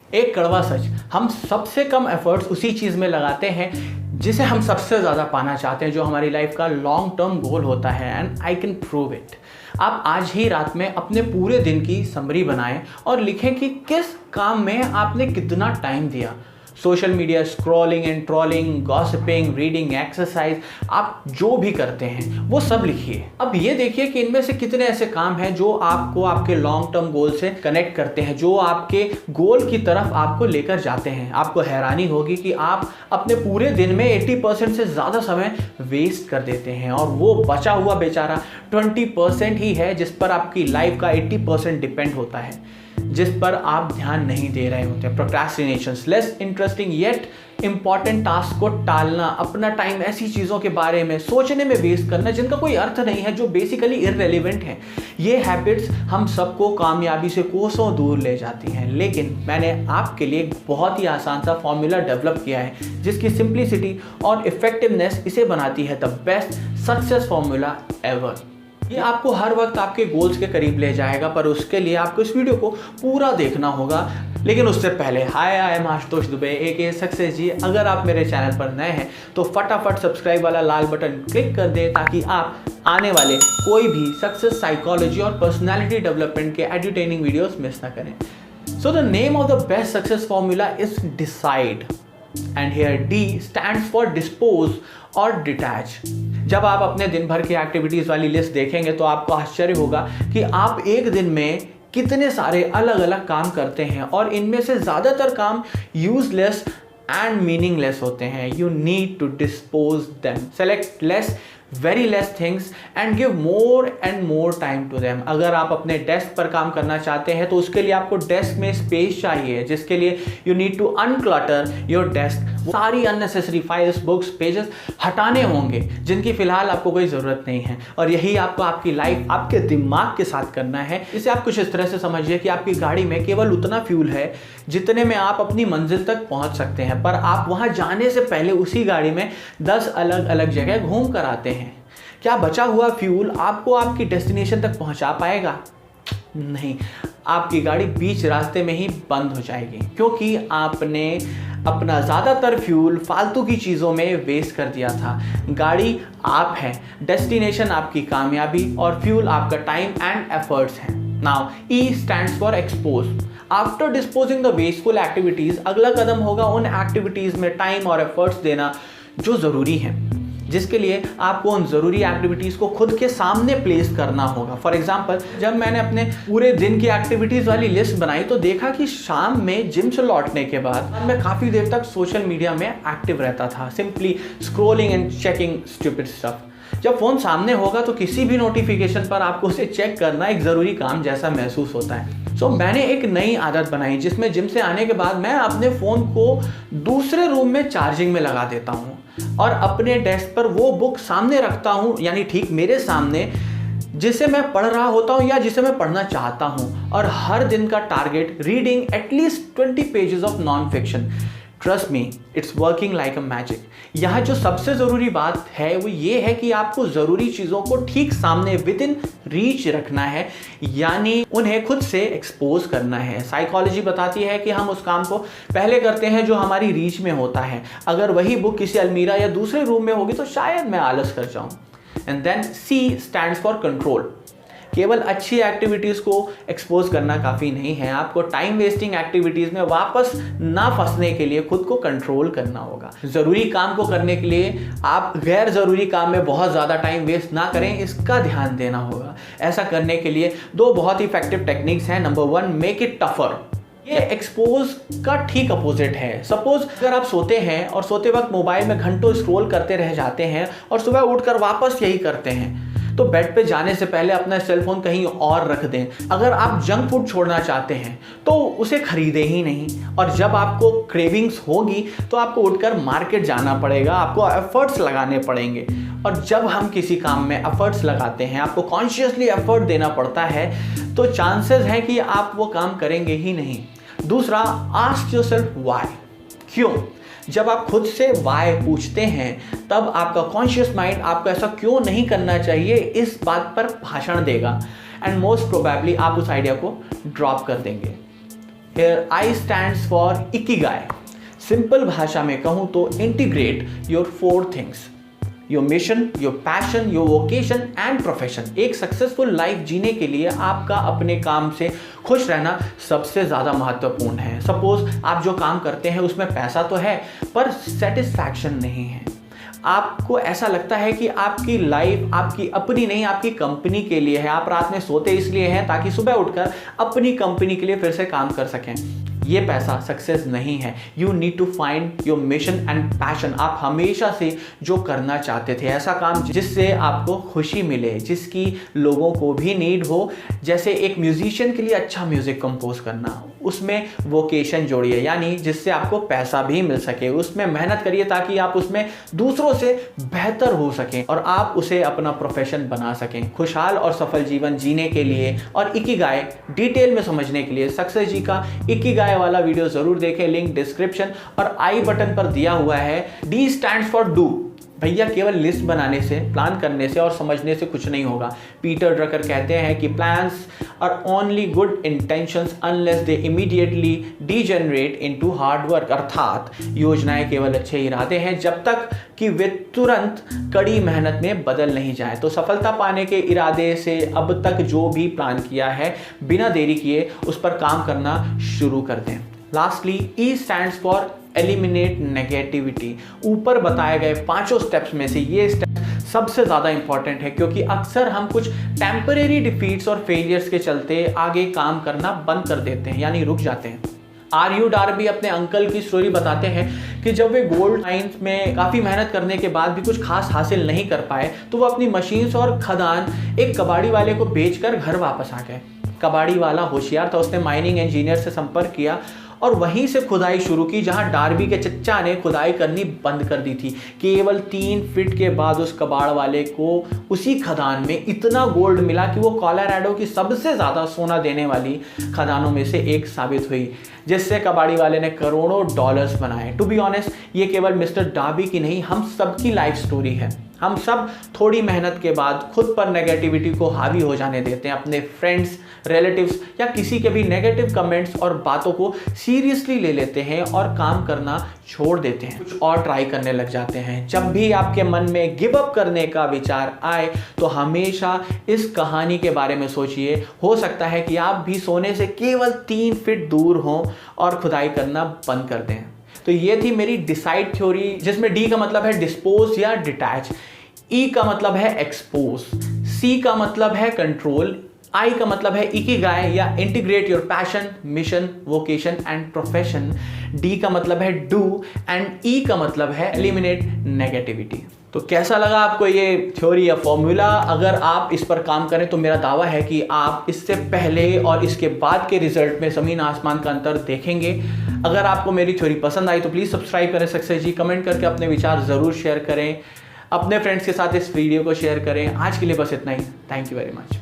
एक कड़वा सच, हम सबसे कम एफर्ट्स उसी चीज़ में लगाते हैं जिसे हम सबसे ज़्यादा पाना चाहते हैं, जो हमारी लाइफ का लॉन्ग टर्म गोल होता है। And I can prove it. आप आज ही रात में अपने पूरे दिन की समरी बनाएं और लिखें कि किस काम में आपने कितना टाइम दिया। Social media scrolling and trolling, gossiping, reading, exercise, आप जो भी करते हैं वो सब लिखिए। अब ये देखिए कि इनमें से कितने ऐसे काम हैं जो आपको आपके लॉन्ग टर्म गोल से कनेक्ट करते हैं, जो आपके गोल की तरफ आपको लेकर जाते हैं। आपको हैरानी होगी कि आप अपने पूरे दिन में 80% से ज़्यादा समय वेस्ट कर देते हैं और वो बचा हुआ बेचारा 20% ही है जिस पर आपकी लाइफ का 80% डिपेंड होता है, जिस पर आप ध्यान नहीं दे रहे होते हैं। Procrastination, less interesting yet important task को टालना, अपना टाइम ऐसी चीज़ों के बारे में सोचने में वेस्ट करना जिनका कोई अर्थ नहीं है, जो बेसिकली इररेलेवेंट हैं। ये हैबिट्स हम सबको कामयाबी से कोसों दूर ले जाती हैं। लेकिन मैंने आपके लिए एक बहुत ही आसान सा फॉर्मूला डेवलप किया है जिसकी सिंप्लिसिटी और इफेक्टिवनेस इसे बनाती है the best success formula ever. ये आपको हर वक्त आपके गोल्स के करीब ले जाएगा, पर उसके लिए आपको इस वीडियो को पूरा देखना होगा। लेकिन उससे पहले, hi, I am Ashutosh Dubey AKA success ji. अगर आप मेरे चैनल पर नए हैं तो फटाफट सब्सक्राइब वाला लाल बटन क्लिक कर दें ताकि आप आने वाले कोई भी सक्सेस, साइकोलॉजी और पर्सनैलिटी डेवलपमेंट के एंटरटेनिंग वीडियोस मिस ना करें। So the name of the best success formula is decide, and here D stands for dispose और डिटैच। जब आप अपने दिन भर की एक्टिविटीज़ वाली लिस्ट देखेंगे तो आपको आश्चर्य होगा कि आप एक दिन में कितने सारे अलग अलग काम करते हैं और इनमें से ज़्यादातर काम यूजलेस एंड मीनिंगलेस होते हैं। You need to dispose them, select less, very less things and give more and more time to them. अगर आप अपने डेस्क पर काम करना चाहते हैं तो उसके लिए आपको डेस्क में स्पेस चाहिए, जिसके लिए you need to unclutter your desk. सारी अननेसेसरी फाइल्स, बुक्स, पेजेस हटाने होंगे जिनकी फिलहाल आपको कोई ज़रूरत नहीं है। और यही आपको आपकी लाइफ आपके दिमाग के साथ करना है। इसे आप कुछ इस तरह से समझिए कि आपकी गाड़ी में केवल उतना फ्यूल है जितने में आप अपनी मंजिल तक पहुंच सकते हैं, पर आप वहां जाने से पहले उसी गाड़ी में 10 अलग अलग जगह घूम कर आते हैं। क्या बचा हुआ फ्यूल आपको आपकी डेस्टिनेशन तक पहुंचा पाएगा? नहीं, आपकी गाड़ी बीच रास्ते में ही बंद हो जाएगी, क्योंकि आपने अपना ज़्यादातर फ्यूल फालतू की चीज़ों में वेस्ट कर दिया था। गाड़ी आप हैं, डेस्टिनेशन आपकी कामयाबी और फ्यूल आपका टाइम एंड एफर्ट्स हैं। Now E stands for expose। After disposing the wasteful activities, अगला कदम होगा उन एक्टिविटीज़ में टाइम और एफर्ट्स देना जो ज़रूरी हैं, जिसके लिए आपको उन ज़रूरी एक्टिविटीज़ को खुद के सामने प्लेस करना होगा। फॉर एग्जांपल, जब मैंने अपने पूरे दिन की एक्टिविटीज़ वाली लिस्ट बनाई तो देखा कि शाम में जिम से लौटने के बाद मैं काफ़ी देर तक सोशल मीडिया में एक्टिव रहता था, simply scrolling and checking stupid stuff. जब फ़ोन सामने होगा तो किसी भी नोटिफिकेशन पर आपको उसे चेक करना एक ज़रूरी काम जैसा महसूस होता है। सो मैंने एक नई आदत बनाई जिसमें जिम से आने के बाद मैं अपने फ़ोन को दूसरे रूम में चार्जिंग में लगा देता हूँ और अपने डेस्क पर वो बुक सामने रखता हूँ, यानी ठीक मेरे सामने, जिसे मैं पढ़ रहा होता हूँ या जिसे मैं पढ़ना चाहता हूँ। और हर दिन का target reading at least 20 pages of non fiction. Trust me, it's working like a magic. यहाँ जो सबसे ज़रूरी बात है वो ये है कि आपको ज़रूरी चीज़ों को ठीक सामने विद इन रीच रखना है, यानी उन्हें खुद से एक्सपोज करना है। साइकोलॉजी बताती है कि हम उस काम को पहले करते हैं जो हमारी रीच में होता है। अगर वही बुक किसी अलमीरा या दूसरे रूम में होगी तो शायद मैं आलस कर जाऊँ। And then C stands for control. केवल अच्छी एक्टिविटीज़ को एक्सपोज करना काफ़ी नहीं है, आपको टाइम वेस्टिंग एक्टिविटीज़ में वापस ना फंसने के लिए खुद को कंट्रोल करना होगा। ज़रूरी काम को करने के लिए आप गैर ज़रूरी काम में बहुत ज़्यादा टाइम वेस्ट ना करें, इसका ध्यान देना होगा। ऐसा करने के लिए 2 बहुत ही इफेक्टिव टेक्निक्स हैं। Number 1, make it tougher. ये एक्सपोज का ठीक अपोजिट है। सपोज अगर आप सोते हैं और सोते वक्त मोबाइल में घंटों स्क्रॉल करते रह जाते हैं और सुबह उठकर वापस यही करते हैं, तो बेड पे जाने से पहले अपना सेल फोन कहीं और रख दें। अगर आप जंक फूड छोड़ना चाहते हैं तो उसे खरीदें ही नहीं, और जब आपको क्रेविंग्स होगी तो आपको उठकर मार्केट जाना पड़ेगा, आपको एफर्ट्स लगाने पड़ेंगे। और जब हम किसी काम में एफर्ट्स लगाते हैं, आपको कॉन्शियसली एफर्ट देना पड़ता है, तो चांसेस हैं कि आप वो काम करेंगे ही नहीं। दूसरा, आस्क योरसेल्फ व्हाई, क्यों। जब आप खुद से वाई पूछते हैं तब आपका कॉन्शियस माइंड आपको ऐसा क्यों नहीं करना चाहिए इस बात पर भाषण देगा, एंड मोस्ट प्रोबेबली आप उस आइडिया को ड्रॉप कर देंगे। Here I stands for ikigai. Simple भाषा में कहूं तो integrate your 4 things, your mission, your passion, your vocation and profession. एक सक्सेसफुल लाइफ जीने के लिए आपका अपने काम से खुश रहना सबसे ज़्यादा महत्वपूर्ण है। सपोज आप जो काम करते हैं उसमें पैसा तो है पर सेटिस्फैक्शन नहीं है। आपको ऐसा लगता है कि आपकी लाइफ आपकी अपनी नहीं, आपकी कंपनी के लिए है। आप रात में सोते इसलिए हैं ताकि सुबह उठकर अपनी कंपनी के लिए फिर से काम कर सकें। ये पैसा सक्सेस नहीं है। You need to find your mission and passion. आप हमेशा से जो करना चाहते थे, ऐसा काम जिससे आपको खुशी मिले, जिसकी लोगों को भी नीड हो। जैसे एक म्यूजिशियन के लिए अच्छा म्यूजिक कंपोज करना, उसमें वोकेशन जोड़िए, यानी जिससे आपको पैसा भी मिल सके। उसमें मेहनत करिए ताकि आप उसमें दूसरों से बेहतर हो सकें और आप उसे अपना प्रोफेशन बना सकें। खुशहाल और सफल जीवन जीने के लिए और इकिगाई डिटेल में समझने के लिए सक्सेस जी का इकिगाई वाला वीडियो जरूर देखें। लिंक डिस्क्रिप्शन और आई बटन पर दिया हुआ है। D stands for do. भैया केवल लिस्ट बनाने से, प्लान करने से और समझने से कुछ नहीं होगा। पीटर ड्रकर कहते हैं कि plans are only good intentions unless they immediately degenerate into hard work. अर्थात योजनाएं केवल अच्छे इरादे हैं जब तक कि वे तुरंत कड़ी मेहनत में बदल नहीं जाए। तो सफलता पाने के इरादे से अब तक जो भी प्लान किया है, बिना देरी किए उस पर काम करना शुरू कर दें। Lastly, E stands for eliminate negativity. ऊपर बताए गए 5 स्टेप्स में से ये स्टेप सबसे ज़्यादा इंपॉर्टेंट है, क्योंकि अक्सर हम कुछ टेम्परेरी डिफीट्स और फेलियर्स के चलते आगे काम करना बंद कर देते हैं, यानी रुक जाते हैं। आर.यू. डार्बी अपने अंकल की स्टोरी बताते हैं कि जब वे गोल्ड माइंस में काफ़ी मेहनत करने के बाद भी कुछ खास हासिल नहीं कर पाए तो वो अपनी मशीन्स और खदान एक कबाड़ी वाले को बेचकर घर वापस आ गए। कबाड़ी वाला होशियार था, उसने माइनिंग इंजीनियर से संपर्क किया और वहीं से खुदाई शुरू की जहां डार्बी के चच्चा ने खुदाई करनी बंद कर दी थी। केवल 3 फीट के बाद उस कबाड़ वाले को उसी खदान में इतना गोल्ड मिला कि वो कोलोराडो की सबसे ज़्यादा सोना देने वाली खदानों में से एक साबित हुई, जिससे कबाड़ी वाले ने करोड़ों डॉलर्स बनाए। टू बी ऑनेस्ट, ये केवल मिस्टर डार्बी की नहीं, हम सबकी लाइफ स्टोरी है। हम सब थोड़ी मेहनत के बाद खुद पर नेगेटिविटी को हावी हो जाने देते हैं। अपने फ्रेंड्स, रिलेटिव्स या किसी के भी नेगेटिव कमेंट्स और बातों को सीरियसली ले लेते हैं और काम करना छोड़ देते हैं, कुछ और ट्राई करने लग जाते हैं। जब भी आपके मन में गिव अप करने का विचार आए तो हमेशा इस कहानी के बारे में सोचिए। हो सकता है कि आप भी सोने से केवल 3 फीट दूर हों और खुदाई करना बंद कर दें। तो ये थी मेरी डिसाइड थ्योरी, जिसमें डी का मतलब है डिस्पोज या डिटैच, ई का मतलब है एक्सपोज, सी का मतलब है कंट्रोल, आई का मतलब है इकिगाई या integrate your passion, mission, vocation and profession, D का मतलब है डू एंड ई का मतलब है एलिमिनेट नेगेटिविटी। तो कैसा लगा आपको ये थ्योरी या फॉर्मूला? अगर आप इस पर काम करें तो मेरा दावा है कि आप इससे पहले और इसके बाद के रिजल्ट में ज़मीन आसमान का अंतर देखेंगे। अगर आपको मेरी थ्योरी पसंद आई तो प्लीज़ सब्सक्राइब करें सक्सेस जी, कमेंट करके अपने विचार ज़रूर शेयर करें, अपने फ्रेंड्स के साथ इस वीडियो को शेयर करें। आज के लिए बस इतना ही। Thank you very much.